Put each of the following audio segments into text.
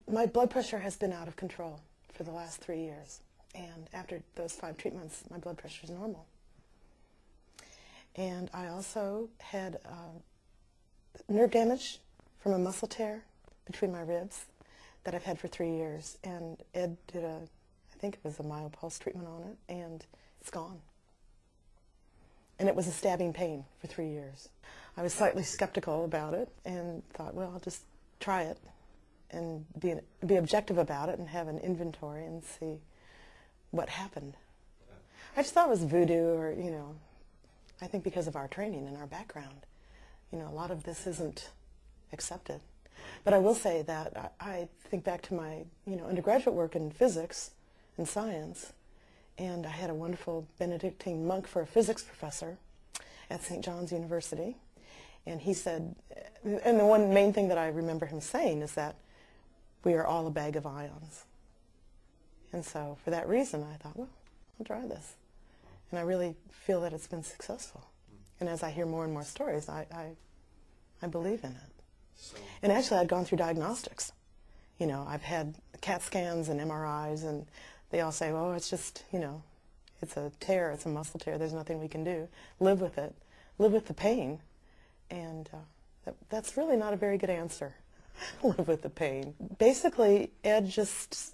My blood pressure has been out of control for the last 3 years. And after those 5 treatments, my blood pressure is normal. And I also had nerve damage from a muscle tear between my ribs that I've had for 3 years. And Ed did I think it was a myopulse treatment on it, and it's gone. And it was a stabbing pain for 3 years. I was slightly skeptical about it and thought, well, I'll just try it and be objective about it and have an inventory and see what happened. I just thought it was voodoo, or, you know, I think because of our training and our background, you know, a lot of this isn't accepted. But I will say that I think back to my, you know, undergraduate work in physics and science, and I had a wonderful Benedictine monk for a physics professor at St. John's University, and he said, and the one main thing that I remember him saying is that we are all a bag of ions. And so for that reason, I thought, well, I'll try this. And I really feel that it's been successful. And as I hear more and more stories, I believe in it. So, and actually, I'd gone through diagnostics. You know, I've had CAT scans and MRIs, and they all say, oh, it's just, you know, it's a tear, it's a muscle tear, there's nothing we can do. Live with it. Live with the pain. And that's really not a very good answer. Live with the pain. Basically, Ed just,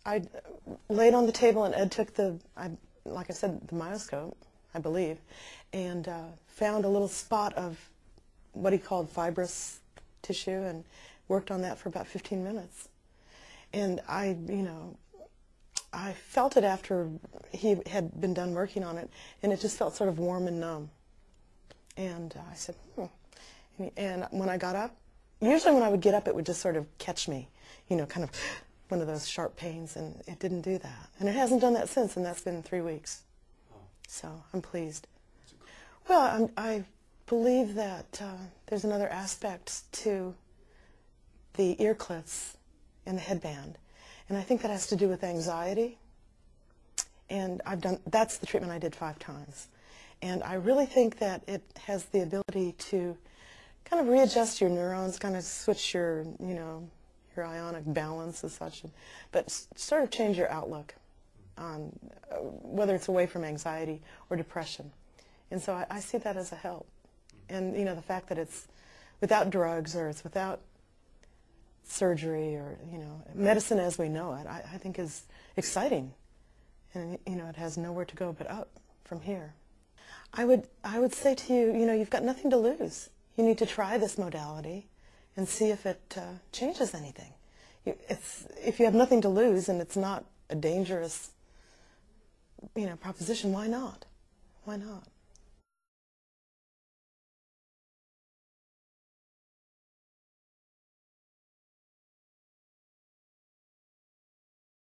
I laid on the table, and Ed took like I said, the myoscope, I believe, and found a little spot of what he called fibrous tissue, and worked on that for about 15 minutes. And you know, I felt it after he had been done working on it, and it just felt sort of warm and numb. And I said, and when I got up, usually when I would get up, it would just sort of catch me, you know, kind of one of those sharp pains, and it didn't do that. And it hasn't done that since, and that's been 3 weeks. So I'm pleased. Well, I believe that there's another aspect to the ear clips and the headband, and I think that has to do with anxiety. And that's the treatment I did 5 times. And I really think that it has the ability to kind of readjust your neurons, kind of switch your, you know, your ionic balance as such, but sort of change your outlook on whether it's away from anxiety or depression. And so I see that as a help. And, you know, the fact that it's without drugs, or it's without surgery, or, you know, medicine as we know it, I think is exciting. And, you know, it has nowhere to go but up from here. I would say to you, you know, you've got nothing to lose. You need to try this modality and see if it changes anything. If you have nothing to lose and it's not a dangerous, you know, proposition, why not? Why not?